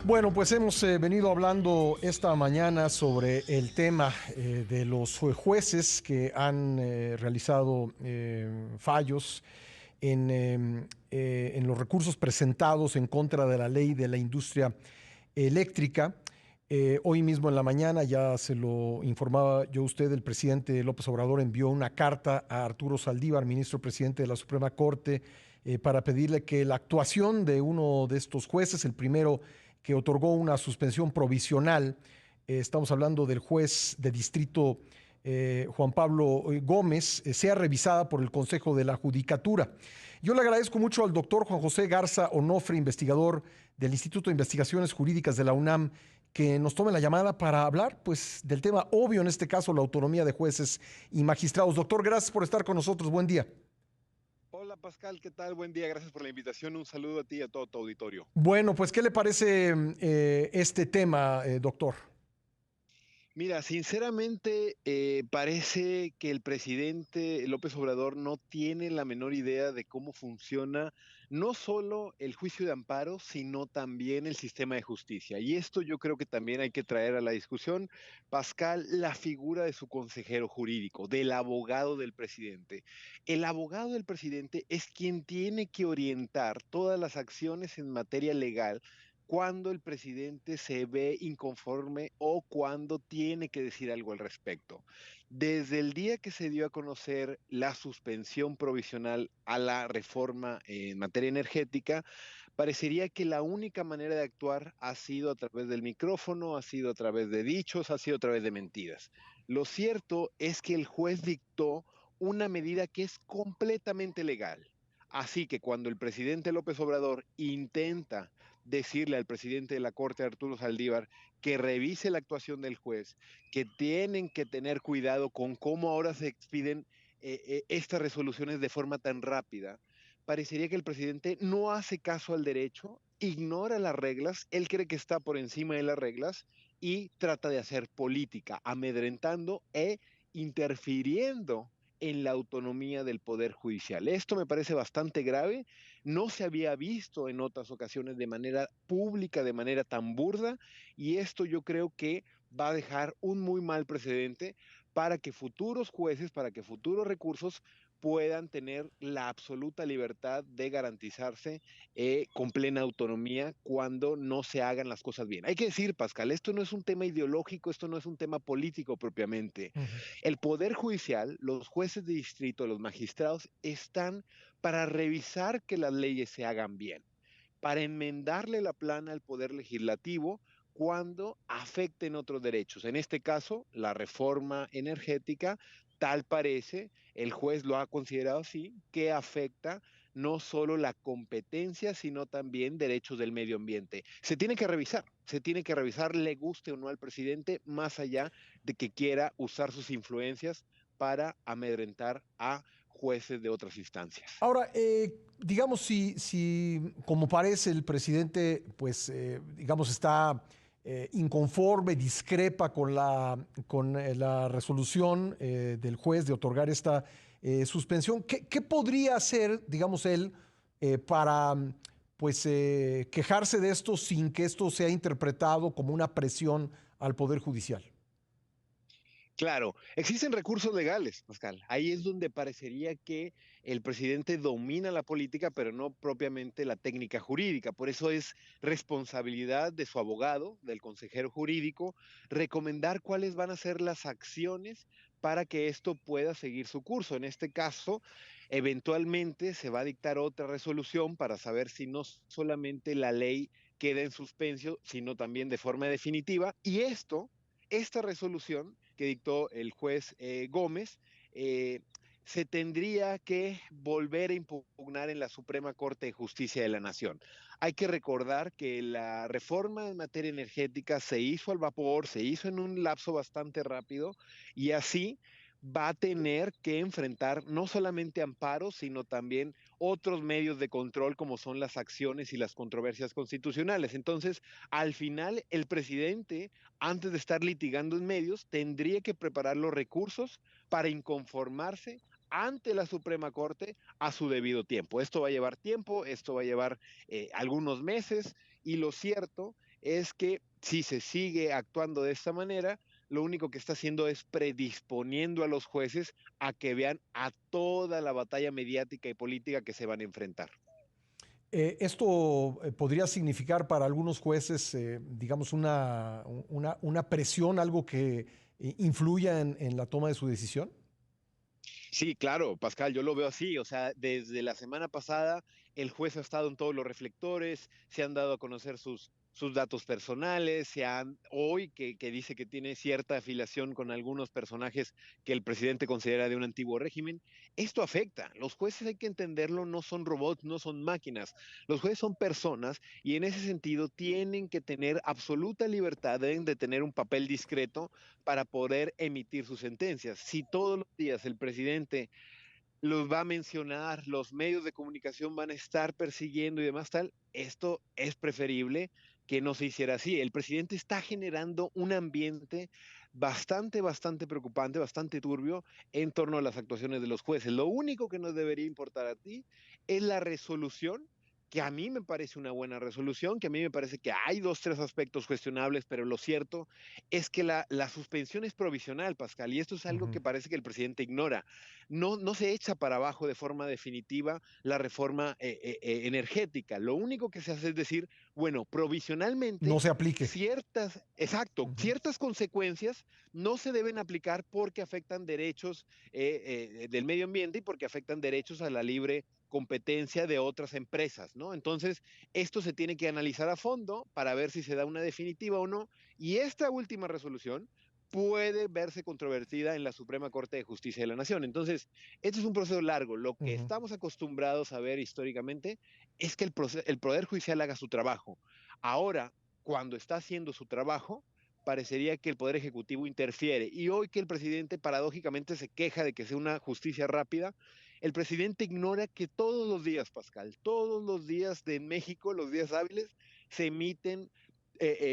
Bueno, pues hemos venido hablando esta mañana sobre el tema de los jueces que han realizado fallos en los recursos presentados en contra de la ley de la industria eléctrica. Hoy mismo en la mañana, ya se lo informaba yo a usted, el presidente López Obrador envió una carta a Arturo Saldívar, ministro presidente de la Suprema Corte, para pedirle que la actuación de uno de estos jueces, el primero que otorgó una suspensión provisional, estamos hablando del juez de distrito Juan Pablo Gómez, sea revisada por el Consejo de la Judicatura. Yo le agradezco mucho al doctor Juan José Garza Onofre, investigador del Instituto de Investigaciones Jurídicas de la UNAM, que nos tome la llamada para hablar pues, del tema obvio, en este caso, la autonomía de jueces y magistrados. Doctor, gracias por estar con nosotros. Buen día. Hola Pascal, ¿qué tal? Buen día, gracias por la invitación. Un saludo a ti y a todo tu auditorio. Bueno, pues, ¿qué le parece este tema, doctor? Mira, sinceramente parece que el presidente López Obrador no tiene la menor idea de cómo funciona no solo el juicio de amparo, sino también el sistema de justicia. Y esto yo creo que también hay que traer a la discusión, Pascal, la figura de su consejero jurídico, del abogado del presidente. El abogado del presidente es quien tiene que orientar todas las acciones en materia legal cuando el presidente se ve inconforme o cuando tiene que decir algo al respecto. Desde el día que se dio a conocer la suspensión provisional a la reforma en materia energética, parecería que la única manera de actuar ha sido a través del micrófono, ha sido a través de dichos, ha sido a través de mentiras. Lo cierto es que el juez dictó una medida que es completamente legal. Así que cuando el presidente López Obrador intenta decirle al presidente de la Corte, Arturo Saldívar, que revise la actuación del juez, que tienen que tener cuidado con cómo ahora se expiden estas resoluciones de forma tan rápida. Parecería que el presidente no hace caso al derecho, ignora las reglas, él cree que está por encima de las reglas y trata de hacer política, amedrentando e interfiriendo en la autonomía del Poder Judicial. Esto me parece bastante grave, no se había visto en otras ocasiones de manera pública, de manera tan burda, y esto yo creo que va a dejar un muy mal precedente para que futuros jueces, para que futuros recursos puedan tener la absoluta libertad de garantizarse con plena autonomía cuando no se hagan las cosas bien. Hay que decir, Pascal, esto no es un tema ideológico, esto no es un tema político propiamente. Ujú. El Poder Judicial, los jueces de distrito, los magistrados, están para revisar que las leyes se hagan bien, para enmendarle la plana al Poder Legislativo cuando afecten otros derechos. En este caso, la reforma energética, tal parece, el juez lo ha considerado así, que afecta no solo la competencia, sino también derechos del medio ambiente. Se tiene que revisar, le guste o no al presidente, más allá de que quiera usar sus influencias para amedrentar a jueces de otras instancias. Ahora, digamos, si como parece el presidente, pues, digamos, está inconforme, discrepa con la resolución del juez de otorgar esta suspensión, ¿qué podría hacer, digamos, él para, pues, quejarse de esto sin que esto sea interpretado como una presión al Poder Judicial? Claro, existen recursos legales, Pascal. Ahí es donde parecería que el presidente domina la política, pero no propiamente la técnica jurídica. Por eso es responsabilidad de su abogado, del consejero jurídico, recomendar cuáles van a ser las acciones para que esto pueda seguir su curso. En este caso, eventualmente se va a dictar otra resolución para saber si no solamente la ley queda en suspenso, sino también de forma definitiva. Y esta resolución que dictó el juez Gómez, se tendría que volver a impugnar en la Suprema Corte de Justicia de la Nación. Hay que recordar que la reforma en materia energética se hizo al vapor, se hizo en un lapso bastante rápido y así va a tener que enfrentar no solamente amparos, sino también otros medios de control como son las acciones y las controversias constitucionales. Entonces, al final, el presidente, antes de estar litigando en medios, tendría que preparar los recursos para inconformarse ante la Suprema Corte a su debido tiempo. Esto va a llevar tiempo, esto va a llevar algunos meses y lo cierto es que si se sigue actuando de esta manera, lo único que está haciendo es predisponiendo a los jueces a que vean a toda la batalla mediática y política que se van a enfrentar. ¿Esto podría significar para algunos jueces, digamos, una presión, algo que influya en la toma de su decisión? Sí, claro, Pascal, yo lo veo así. O sea, desde la semana pasada el juez ha estado en todos los reflectores, se han dado a conocer sus datos personales, hoy que dice que tiene cierta afiliación con algunos personajes que el presidente considera de un antiguo régimen. Esto afecta. Los jueces, hay que entenderlo, no son robots, no son máquinas. Los jueces son personas y en ese sentido tienen que tener absoluta libertad, deben de tener un papel discreto para poder emitir sus sentencias. Si todos los días el presidente los va a mencionar, los medios de comunicación van a estar persiguiendo y demás tal, esto es preferible que no se hiciera así. El presidente está generando un ambiente bastante preocupante, bastante turbio en torno a las actuaciones de los jueces. Lo único que nos debería importar a ti es la resolución, que a mí me parece una buena resolución, que a mí me parece que hay dos, tres aspectos cuestionables, pero lo cierto es que la suspensión es provisional, Pascal, y esto es algo Ujú. que parece que el presidente ignora. No se echa para abajo de forma definitiva la reforma energética. Lo único que se hace es decir, bueno, No provisionalmente se aplique. Ujú. ciertas consecuencias no se deben aplicar porque afectan derechos del medio ambiente y porque afectan derechos a la libre competencia de otras empresas, ¿no? Entonces, esto se tiene que analizar a fondo para ver si se da una definitiva o no. Y esta última resolución puede verse controvertida en la Suprema Corte de Justicia de la Nación. Entonces, este es un proceso largo. Lo que Ujú. estamos acostumbrados a ver históricamente es que el Poder Judicial haga su trabajo. Ahora, cuando está haciendo su trabajo, parecería que el Poder Ejecutivo interfiere. Y hoy que el presidente paradójicamente se queja de que sea una justicia rápida, el presidente ignora que todos los días, Pascal, todos los días de México, los días hábiles, se emiten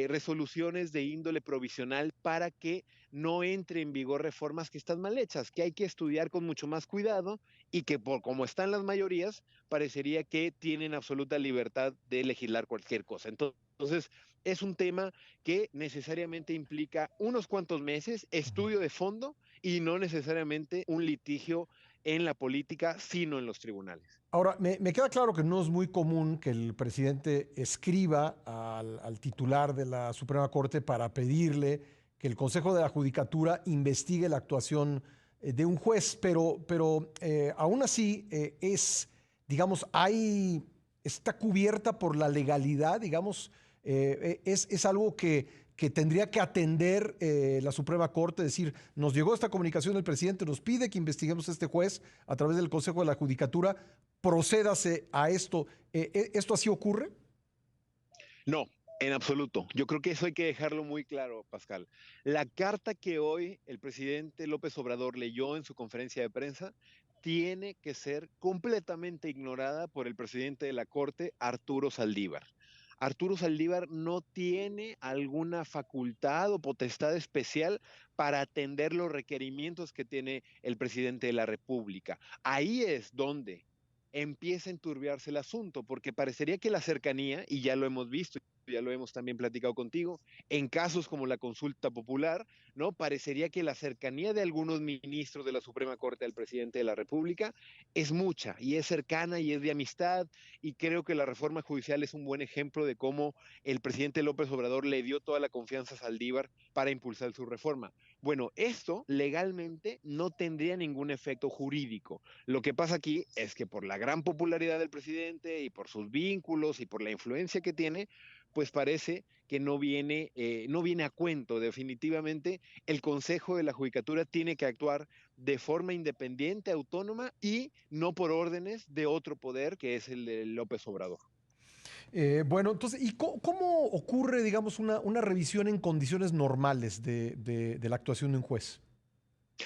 resoluciones de índole provisional para que no entre en vigor reformas que están mal hechas, que hay que estudiar con mucho más cuidado y que por como están las mayorías, parecería que tienen absoluta libertad de legislar cualquier cosa. Entonces, es un tema que necesariamente implica unos cuantos meses, Ujú. estudio de fondo y no necesariamente un litigio en la política, sino en los tribunales. Ahora, me queda claro que no es muy común que el presidente escriba al titular de la Suprema Corte para pedirle que el Consejo de la Judicatura investigue la actuación de un juez, pero aún así digamos, está cubierta por la legalidad, digamos, es algo que tendría que atender la Suprema Corte, decir, nos llegó esta comunicación del presidente, nos pide que investiguemos a este juez a través del Consejo de la Judicatura, procédase a esto. ¿Esto así ocurre? No, en absoluto. Yo creo que eso hay que dejarlo muy claro, Pascal. La carta que hoy el presidente López Obrador leyó en su conferencia de prensa tiene que ser completamente ignorada por el presidente de la Corte, Arturo Saldívar. Arturo Saldívar no tiene alguna facultad o potestad especial para atender los requerimientos que tiene el presidente de la República. Ahí es donde empieza a enturbiarse el asunto, porque parecería que la cercanía, y ya lo hemos visto, ya lo hemos también platicado contigo, en casos como la consulta popular, ¿no? Parecería que la cercanía de algunos ministros de la Suprema Corte al presidente de la República es mucha y es cercana y es de amistad, y creo que la reforma judicial es un buen ejemplo de cómo el presidente López Obrador le dio toda la confianza a Saldívar para impulsar su reforma. Bueno, esto legalmente no tendría ningún efecto jurídico. Lo que pasa aquí es que por la gran popularidad del presidente y por sus vínculos y por la influencia que tiene, pues parece que no viene a cuento. Definitivamente, el Consejo de la Judicatura tiene que actuar de forma independiente, autónoma y no por órdenes de otro poder que es el de López Obrador. Bueno, entonces, ¿y cómo ocurre, digamos, una revisión en condiciones normales de la actuación de un juez?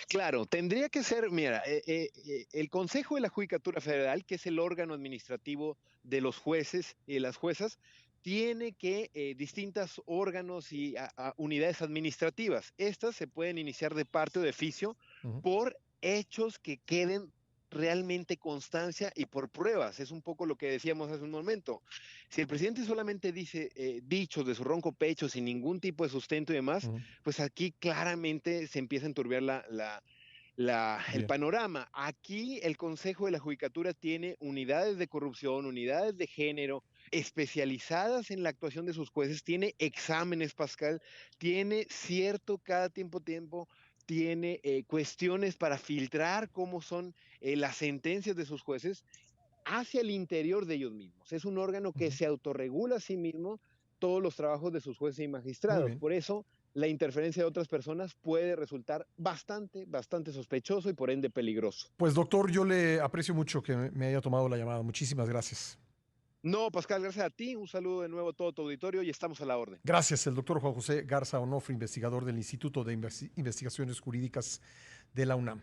Claro, tendría que ser, mira, el Consejo de la Judicatura Federal, que es el órgano administrativo de los jueces y de las juezas, tiene que distintos órganos y unidades administrativas. Estas se pueden iniciar de parte o de oficio Ujú. por hechos que queden realmente constancia y por pruebas. Es un poco lo que decíamos hace un momento. Si el presidente solamente dice dichos de su ronco pecho sin ningún tipo de sustento y demás, Ujú. pues aquí claramente se empieza a enturbiar el Bien. panorama. Aquí el Consejo de la Judicatura tiene unidades de corrupción, unidades de género especializadas en la actuación de sus jueces, tiene exámenes, Pascal, tiene cierto cada tiempo, tiene cuestiones para filtrar cómo son las sentencias de sus jueces hacia el interior de ellos mismos. Es un órgano que Ujú. se autorregula a sí mismo todos los trabajos de sus jueces y Muy magistrados. bien. Por eso, la interferencia de otras personas puede resultar bastante sospechoso y por ende peligroso. Pues doctor, yo le aprecio mucho que me haya tomado la llamada. Muchísimas gracias. No, Pascal, gracias a ti. Un saludo de nuevo a todo tu auditorio y estamos a la orden. Gracias, el doctor Juan José Garza Onofre, investigador del Instituto de Investigaciones Jurídicas de la UNAM.